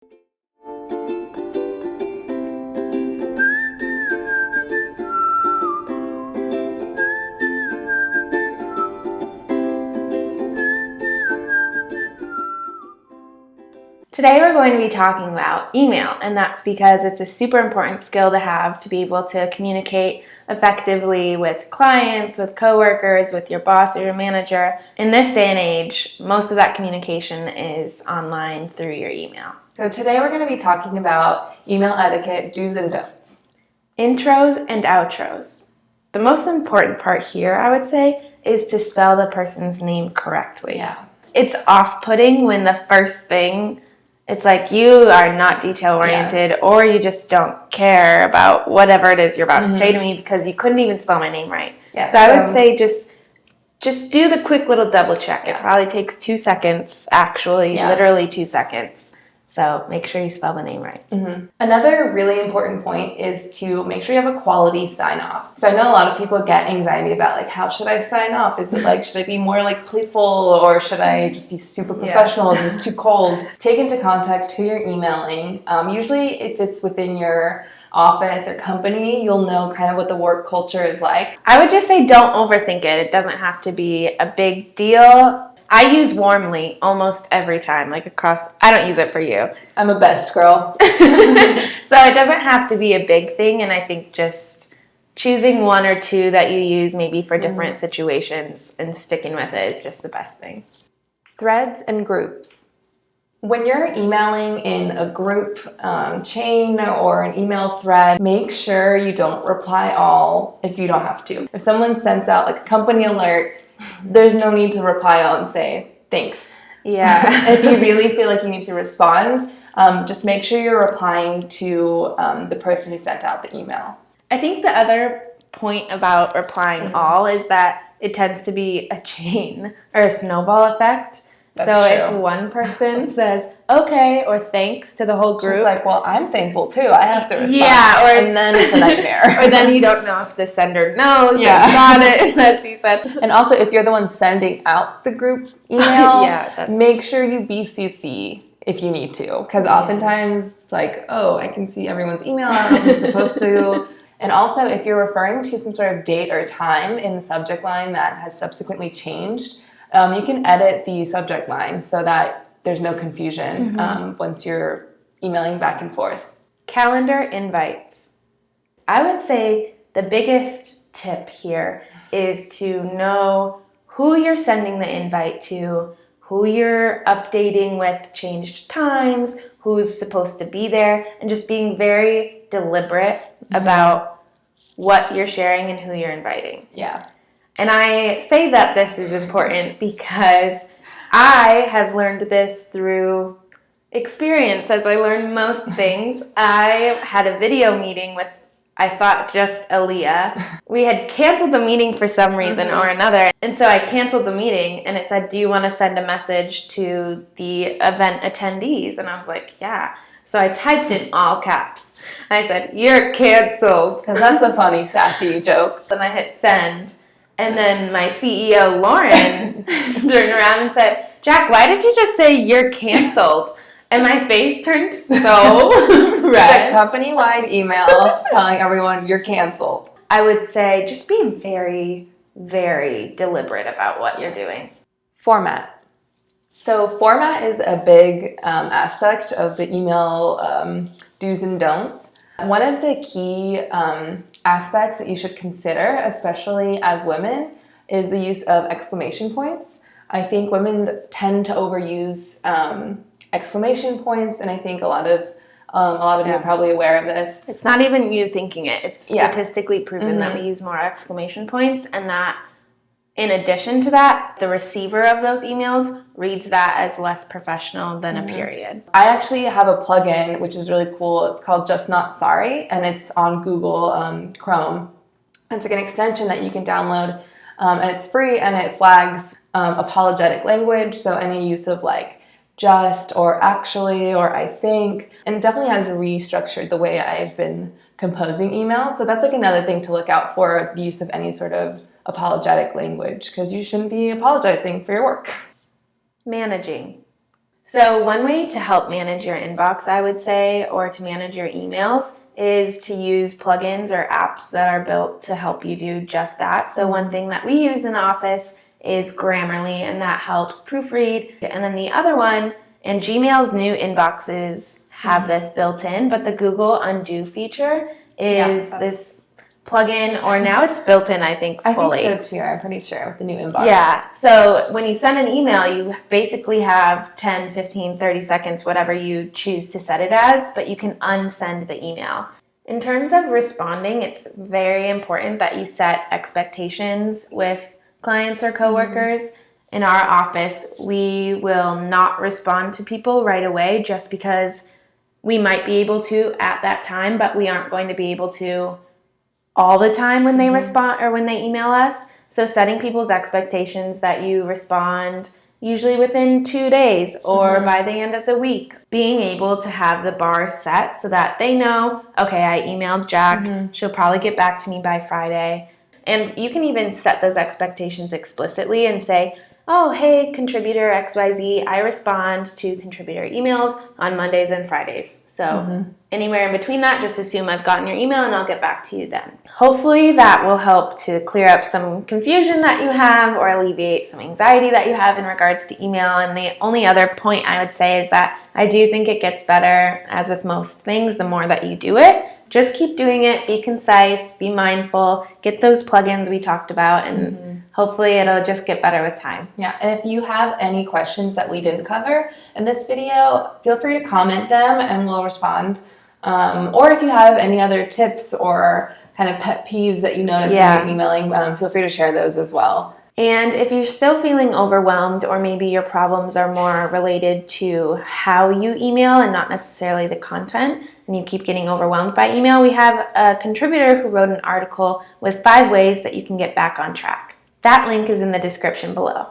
Today we're going to be talking about email, and that's because it's a super important skill to have to be able to communicate effectively with clients, with coworkers, with your boss or your manager. In this day and age, most of that communication is online through your email. So today we're going to be talking about email etiquette, do's and don'ts. Intros and outros. The most important part here, I would say, is to spell the person's name correctly. Yeah. It's off-putting when the first thing, it's like you are not detail-oriented or you just don't care about whatever it is you're about to say to me because you couldn't even spell my name right. Yeah, so I would say just do the quick little double check. It probably takes 2 seconds, actually, literally 2 seconds. So make sure you spell the name right. Another really important point is to make sure you have a quality sign-off. So I know a lot of people get anxiety about, like, how should I sign off? Is it like, should I be more like playful or should I just be super professional? Is this too cold? Take into context who you're emailing. Usually if it's within your office or company, you'll know kind of what the work culture is like. I would just say don't overthink it. It doesn't have to be a big deal. I use warmly almost every time, like I don't use it for you. I'm a best girl. So it doesn't have to be a big thing, and I think just choosing 1 or 2 that you use maybe for different situations and sticking with it is just the best thing. Threads and groups. When you're emailing in a group chain or an email thread, make sure you don't reply all if you don't have to. If someone sends out like a company alert, there's no need to reply all and say, thanks. Yeah. If you really feel like you need to respond, just make sure you're replying to the person who sent out the email. I think the other point about replying all is that it tends to be a chain or a snowball effect. If one person says okay or thanks to the whole group, it's like, well, I'm thankful too. I have to respond. Yeah, and then it's a nightmare. Or then you don't know if the sender knows. Yeah, got it. As he said. And also, if you're the one sending out the group email, make sure you BCC if you need to, because oftentimes it's like, oh, I can see everyone's email. I don't know if I'm supposed to. And also, if you're referring to some sort of date or time in the subject line that has subsequently changed, you can edit the subject line so that there's no confusion once you're emailing back and forth. Calendar invites. I would say the biggest tip here is to know who you're sending the invite to, who you're updating with changed times, who's supposed to be there, and just being very deliberate about what you're sharing and who you're inviting. Yeah. And I say that this is important because I have learned this through experience. As I learned most things, I had a video meeting with, I thought, just Aaliyah. We had canceled the meeting for some reason or another. And so I canceled the meeting and it said, do you want to send a message to the event attendees? And I was like, yeah. So I typed in all caps. I said, you're canceled. Because that's a funny, sassy joke. Then I hit send. And then my CEO, Lauren, turned around and said, Jack, why did you just say you're canceled? And my face turned so red. It's a company-wide email telling everyone you're canceled. I would say just being very, very deliberate about what you're doing. Format. So format is a big aspect of the email do's and don'ts. One of the key aspects that you should consider, especially as women, is the use of exclamation points. I think women tend to overuse exclamation points, and I think a lot of you are probably aware of this. It's not even you thinking it. It's statistically proven that we use more exclamation points, and that in addition to that, the receiver of those emails reads that as less professional than a period. I actually have a plugin, which is really cool. It's called Just Not Sorry, and it's on Google Chrome. It's like an extension that you can download, and it's free, and it flags apologetic language, so any use of like just or actually or I think, and it definitely has restructured the way I've been composing emails. So that's like another thing to look out for, the use of any sort of apologetic language, because you shouldn't be apologizing for your work. Managing. So one way to help manage your inbox, I would say, or to manage your emails is to use plugins or apps that are built to help you do just that. So one thing that we use in the office is Grammarly, and that helps proofread. And then the other one, and Gmail's new inboxes have this built in, but the Google Undo feature is this plugin, or now it's built in, I think, fully. I think so too, I'm pretty sure, with the new inbox. Yeah, so when you send an email, you basically have 10, 15, 30 seconds, whatever you choose to set it as, but you can unsend the email. In terms of responding, it's very important that you set expectations with clients or coworkers. In our office, we will not respond to people right away just because we might be able to at that time, but we aren't going to be able to all the time when they respond or when they email us. So setting people's expectations that you respond usually within 2 days or by the end of the week. Being able to have the bar set so that they know, okay, I emailed Jack, she'll probably get back to me by Friday. And you can even set those expectations explicitly and say, oh, hey, contributor XYZ, I respond to contributor emails on Mondays and Fridays. So anywhere in between that, just assume I've gotten your email and I'll get back to you then. Hopefully that will help to clear up some confusion that you have or alleviate some anxiety that you have in regards to email. And the only other point I would say is that I do think it gets better, as with most things, the more that you do it. Just keep doing it, be concise, be mindful, get those plugins we talked about, and hopefully it'll just get better with time. Yeah, and if you have any questions that we didn't cover in this video, feel free to comment them and we'll respond. Or if you have any other tips or kind of pet peeves that you notice when you're emailing, feel free to share those as well. And if you're still feeling overwhelmed, or maybe your problems are more related to how you email and not necessarily the content, and you keep getting overwhelmed by email, we have a contributor who wrote an article with 5 ways that you can get back on track. That link is in the description below.